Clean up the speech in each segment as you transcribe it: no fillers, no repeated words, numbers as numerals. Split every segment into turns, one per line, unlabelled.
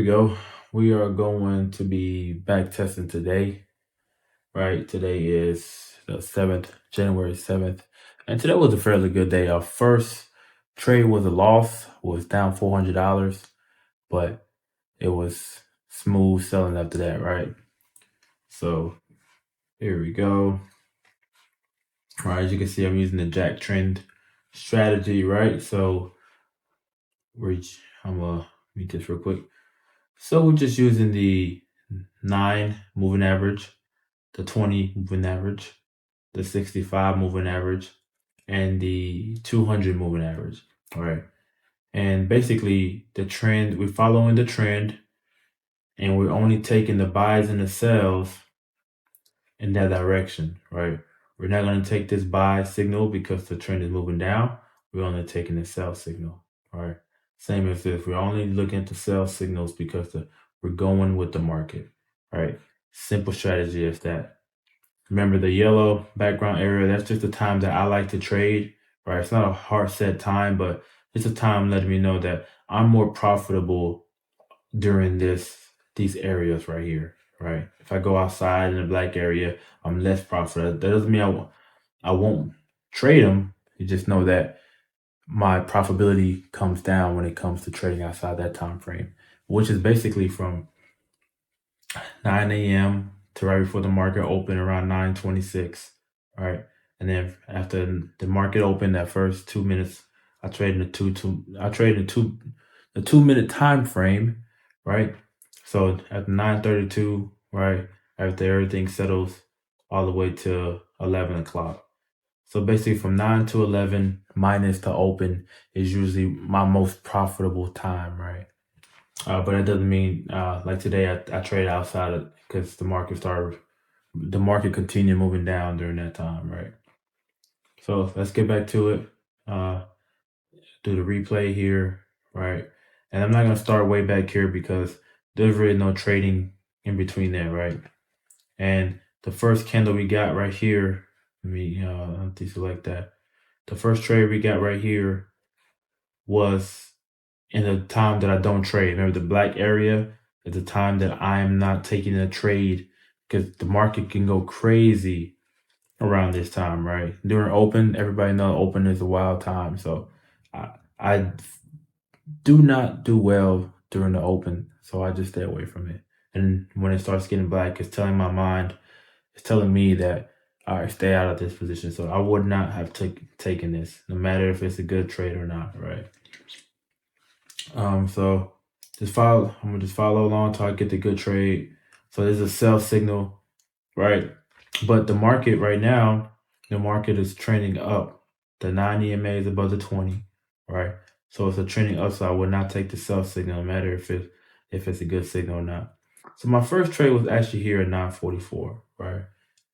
we go. We are going to be back testing today, right? Today is the 7th, January 7th. And today was a fairly good day. Our first trade was a loss, was down $400, but it was smooth selling after that, right? So here we go. All right, as you can see, I'm using the Jack Trend strategy, right? So I'm gonna read this real quick. So we're just using the 9 moving average, the 20 moving average, the 65 moving average, and the 200 moving average. All right. And basically, the trend, we're following the trend, and we're only taking the buys and the sells in that direction, right? We're not going to take this buy signal because the trend is moving down. We're only taking the sell signal, all right? Same as this. We're only looking at the sell signals because we're going with the market, right? Simple strategy is that. Remember the yellow background area, that's just the time that I like to trade, right? It's not a hard set time, but it's a time letting me know that I'm more profitable during these areas right here, right? If I go outside in the black area, I'm less profitable. That doesn't mean I won't trade them. You just know that my profitability comes down when it comes to trading outside that time frame, which is basically from 9 a.m. to right before the market opened around 9:26, right? And then after the market opened, that first 2 minutes, I trade in the 2 minute time frame, right? So at 9:32, right, after everything settles all the way to 11 o'clock. So basically from 9 to 11 minus to open is usually my most profitable time, right? But it doesn't mean like today I traded outside of because the market continued moving down during that time, right? So let's get back to it. Do the replay here, right? And I'm not gonna start way back here because there's really no trading in between there, right? And the first candle we got right here, let me deselect that. The first trade we got right here was in a time that I don't trade. Remember, the black area is the time that I'm not taking a trade because the market can go crazy around this time, right? During open, everybody knows open is a wild time. So I do not do well during the open. So I just stay away from it. And when it starts getting black, it's telling my mind, it's telling me that, all right, stay out of this position. So I would not have taken this, no matter if it's a good trade or not, right? So I'm gonna just follow along until I get the good trade. So there's a sell signal, right? But the market right now, the market is trending up. The 9 EMA is above the 20, right? So it's a trending up. So I would not take the sell signal, no matter if it's a good signal or not. So my first trade was actually here at 944, right?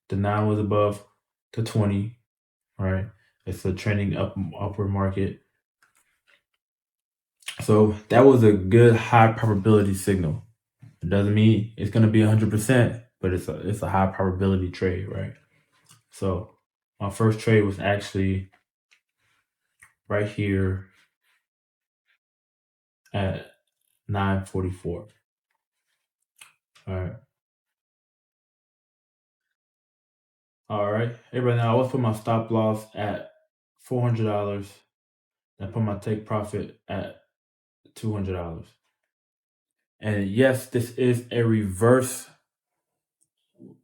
The 9 was above the 20, right? It's a trending upward market. So that was a good high probability signal. It doesn't mean it's going to be 100%, but it's a high probability trade, right? So my first trade was actually right here at 944. All right. All right. Everybody now, let's put my stop loss at $400 and put my take profit at $200. And yes, this is a reverse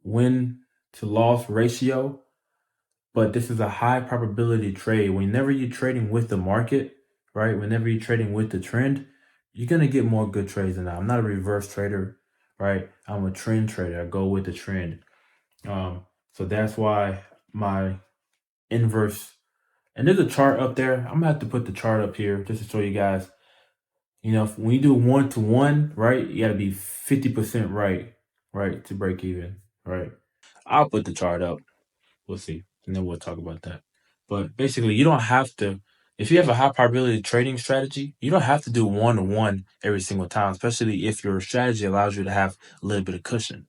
win to loss ratio, but this is a high probability trade. Whenever you're trading with the market, right? Whenever you're trading with the trend, you're gonna get more good trades than that. I'm not a reverse trader, right? I'm a trend trader. I go with the trend. So that's why my inverse, and there's a chart up there. I'm gonna have to put the chart up here just to show you guys. You know, when you do 1-to-1, right, you gotta be 50% right, to break even, right? I'll put the chart up. We'll see, and then we'll talk about that. But basically, you don't have to. If you have a high probability trading strategy, you don't have to do 1-to-1 every single time, especially if your strategy allows you to have a little bit of cushion,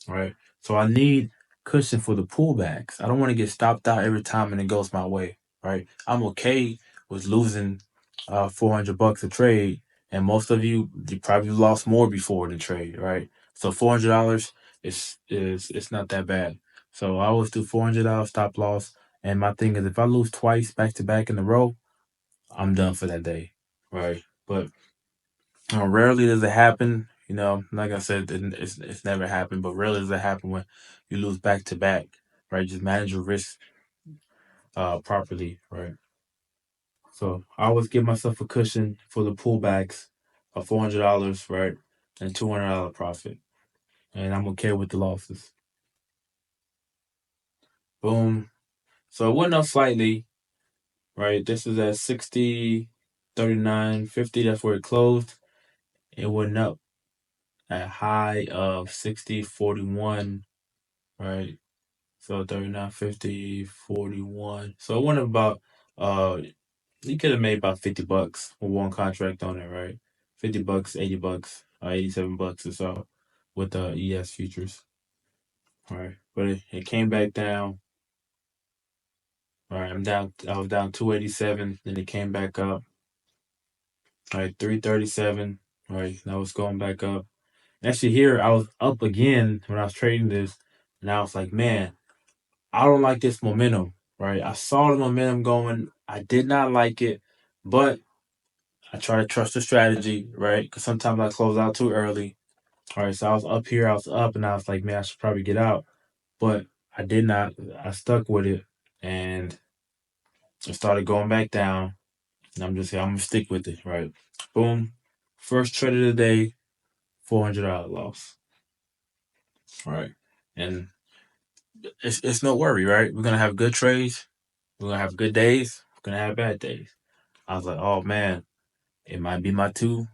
right? So I need cushion for the pullbacks. I don't want to get stopped out every time and it goes my way, right? I'm okay with losing $400 a trade And most of you probably lost more before the trade, right? So $400 is it's not that bad. So I always do $400 stop loss. And my thing is, if I lose twice back to back in a row, I'm done for that day, right? But rarely does it happen. Like I said, it's never happened, but rarely does it happen when you lose back to back, right? Just manage your risk properly, right? So I always give myself a cushion for the pullbacks of $400, right, and $200 profit, and I'm okay with the losses. Boom. So it went up slightly, right? This is at 60, 39.50. That's where it closed. It went up at a high of 60.41, right? So 39.50, 41. So it went up about you could have made about $50 for one contract on it, right? $50, $80, $87 or so with the ES futures. All right. But it came back down. All right, I was down 287, then it came back up. All right, 337. All right, now it's going back up. Actually, here I was up again when I was trading this, and I was like, man, I don't like this momentum, right? I saw the momentum going. I did not like it, but I try to trust the strategy, right? Because sometimes I close out too early. All right, so I was up here, I was up, and I was like, man, I should probably get out. But I did not. I stuck with it, and it started going back down. And I'm going to stick with it, right? Boom. First trade of the day, $400 loss. All right. And it's no worry, right? We're going to have good trades. We're going to have good days. We're going to have bad days. I was like, oh, man, it might be my 2-day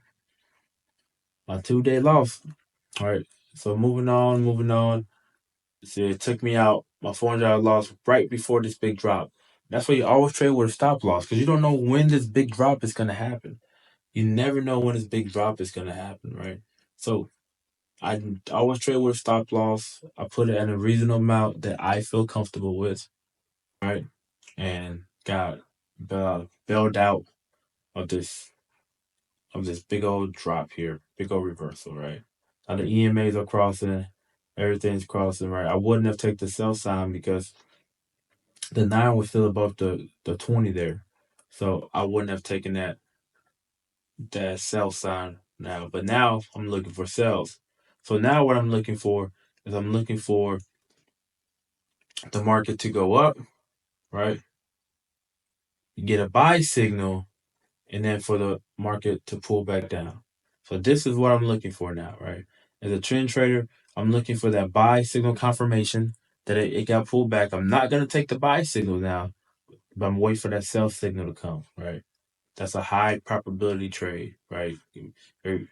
loss. All right. So moving on. See, it took me out my $400 loss right before this big drop. That's why you always trade with a stop loss because you don't know when this big drop is going to happen. You never know when this big drop is going to happen, right? So I always trade with a stop loss. I put it at a reasonable amount that I feel comfortable with, right? And got bailed out of this big old drop here, big old reversal, right? Now the EMAs are crossing, everything's crossing, right? I wouldn't have taken the sell sign because the 9 was still above the 20 there. So I wouldn't have taken that sell sign now. But now I'm looking for sells. So now what I'm looking for is I'm looking for the market to go up, right? You get a buy signal, and then for the market to pull back down. So this is what I'm looking for now, right? As a trend trader, I'm looking for that buy signal confirmation that it got pulled back. I'm not going to take the buy signal now, but I'm waiting for that sell signal to come, right? That's a high probability trade, right? A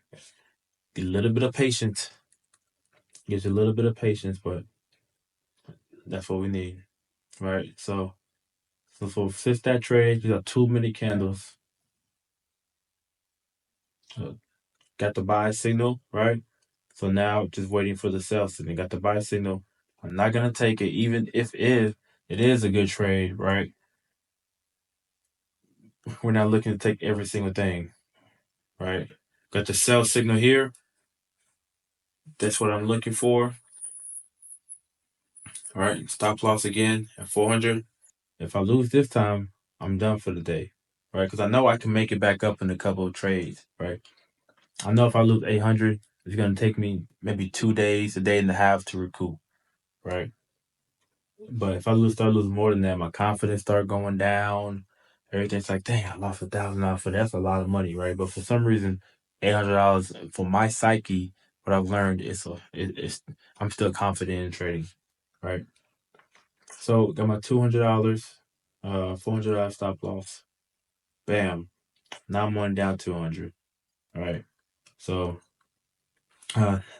little bit of patience. Gives you a little bit of patience, but that's what we need, right? So for fifth that trade, you got 2 mini candles. Got the buy signal, right? So now just waiting for the sell signal. Got the buy signal. I'm not gonna take it, even if it is a good trade, right? We're not looking to take every single thing, right? Got the sell signal here. That's what I'm looking for. All right, stop loss again at 400. If I lose this time, I'm done for the day, right? Because I know I can make it back up in a couple of trades, right? I know if I lose 800, it's going to take me maybe 2 days, a day and a half to recoup, right? But if I start losing more than that, my confidence start going down. Everything's like, dang, I lost $1,000 for that. That's a lot of money, right? But for some reason, $800 for my psyche, what I've learned is it's I'm still confident in trading, right? So got my $200, $400 stop loss. Bam. Now I'm on down 200. All right. So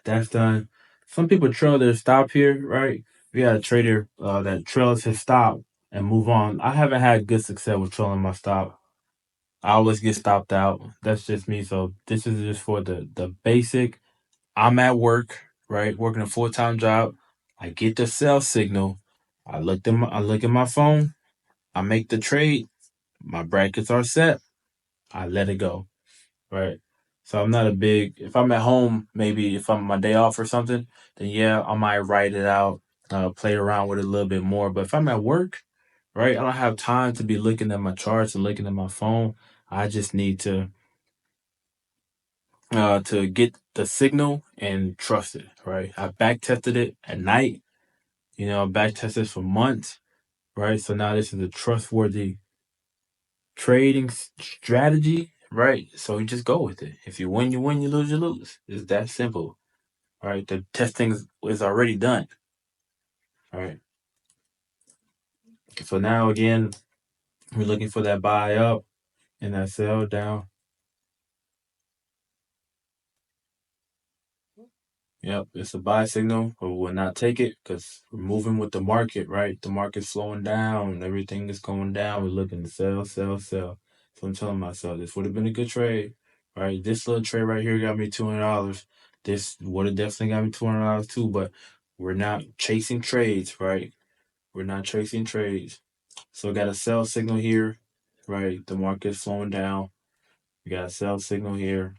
that's done. Some people trail their stop here, right? We got a trader that trails his stop and move on. I haven't had good success with trailing my stop. I always get stopped out. That's just me. So this is just for the basic. I'm at work, right? Working a full-time job. I get the sell signal. I look at my phone. I make the trade. My brackets are set. I let it go, right? So I'm not a big, if I'm at home, maybe if I'm on my day off or something, then yeah, I might write it out, play around with it a little bit more. But if I'm at work, right, I don't have time to be looking at my charts and looking at my phone. I just need to get the signal and trust it, right? I back tested it at night, back tested for months, right? So now this is a trustworthy trading strategy, right? So you just go with it. If you win, you win. You lose, you lose. It's that simple, right? The testing is already done, right? So now again, we're looking for that buy up and that sell down. Yep, it's a buy signal, but we will not take it because we're moving with the market, right? The market's slowing down, everything is going down. We're looking to sell, sell, sell. So I'm telling myself this would have been a good trade, right? This little trade right here got me $200. This would have definitely got me $200 too, but we're not chasing trades, right? We're not chasing trades. So we got a sell signal here, right? The market's slowing down. We got a sell signal here.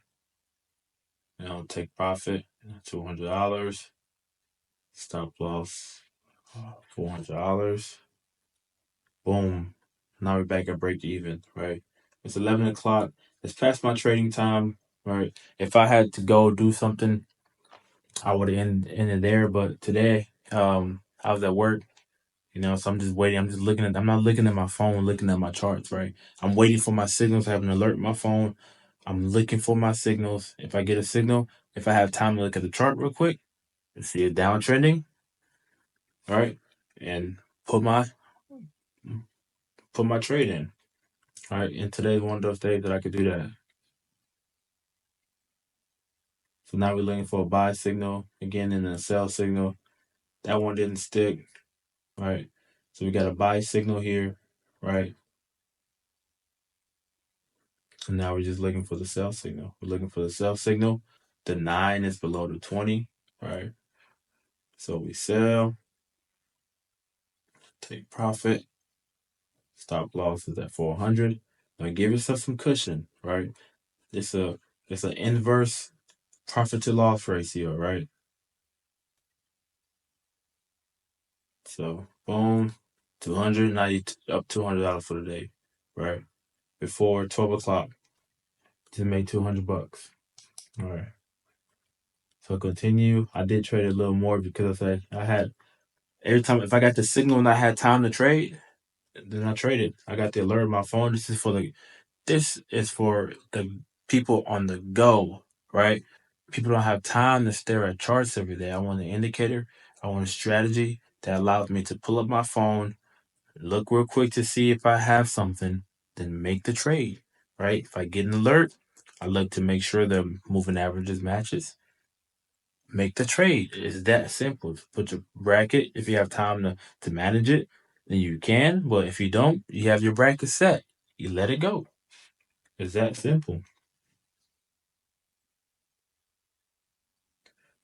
Take profit, $200. Stop loss, $400. Boom. Now we're back at break even, right? It's 11 o'clock. It's past my trading time, right? If I had to go do something, I would have ended there. But today, I was at work, so I'm just waiting. I'm not looking at my phone, looking at my charts, right? I'm waiting for my signals. I have an alert on my phone. I'm looking for my signals. If I get a signal, if I have time to look at the chart real quick and see it downtrending, right? And put my trade in. All right. And today's one of those days that I could do that. So now we're looking for a buy signal again and a sell signal. That one didn't stick. Right. So we got a buy signal here. Right. And now we're just looking for the sell signal. We're looking for the sell signal. The 9 is below the 20. Right. So we sell, take profit. Stop loss is at 400. Now give yourself some cushion. Right. It's an inverse profit to loss ratio. Right. So boom, 200. Now you up $200 for the day, right? Before 12 o'clock, just made $200. All right. So continue. I did trade a little more because I had every time if I got the signal and I had time to trade, then I traded. I got the alert on my phone. This is for the people on the go, right? People don't have time to stare at charts every day. I want an indicator. I want a strategy that allows me to pull up my phone, look real quick to see if I have something, then make the trade, right? If I get an alert, I look to make sure the moving averages matches. Make the trade. It's that simple. Put your bracket. If you have time to manage it, then you can. But if you don't, you have your bracket set. You let it go. It's that simple.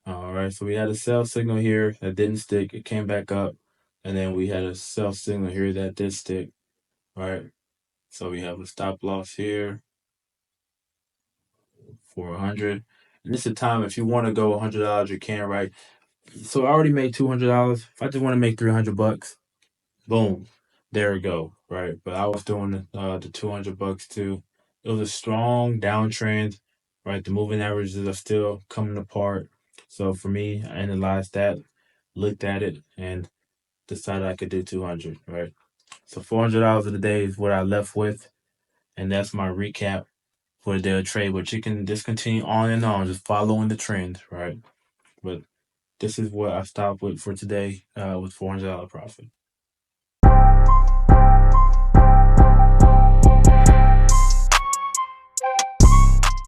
All right. So we had a sell signal here that didn't stick. It came back up. And then we had a sell signal here that did stick. Right. So we have a stop loss here. 400. And this is the time if you want to go $100, you can, right? So I already made $200. If I just want to make $300, boom, there we go, right? But I was doing the $200 too. It was a strong downtrend, right? The moving averages are still coming apart. So for me, I analyzed that, looked at it, and decided I could do 200, right? So $400 of the day is what I left with, and that's my recap for the day of trade. But you can just continue on and on, just following the trend, right? But this is what I stopped with for today with $400 profit.